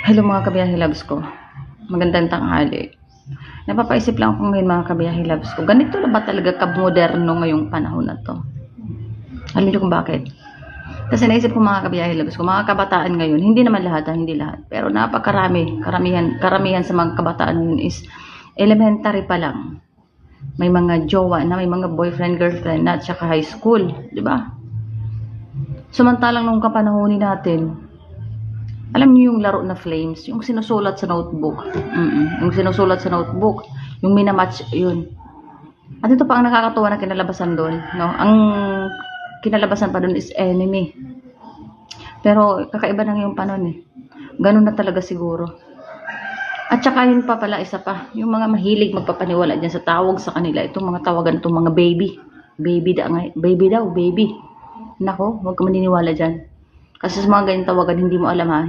Hello mga kabiyahe loves ko. Magandang tanghali. Napapaisip lang ako ngayon mga kabiyahe loves ko. Ganito na ba talaga kamoderno ngayong panahon na to? Alam niyo kung bakit? Kasi naisip ko mga kabiyahe loves ko, mga kabataan ngayon, hindi naman lahat, hindi lahat. Pero karamihan sa mga kabataan ngayon is elementary pa lang. May mga jowa na, may mga boyfriend, girlfriend na, at saka high school. Di ba? Samantalang nung kapanahonin natin, alam niyo yung laro na flames, yung sinusulat sa notebook. Yung sinusulat sa notebook, yung minamatch, yun. At ito pa ang nakakatuwa na kinalabasan doon, no? Ang kinalabasan pa doon is enemy. Pero kakaiba na yung panon eh. Ganun na talaga siguro. At saka yun pa pala, isa pa, yung mga mahilig magpapaniwala dyan sa tawag sa kanila, itong mga tawagan, itong mga baby. Baby daw. Nako, huwag ka maniniwala dyan. Kasi sa mga ganyan tawagan, hindi mo alam ha,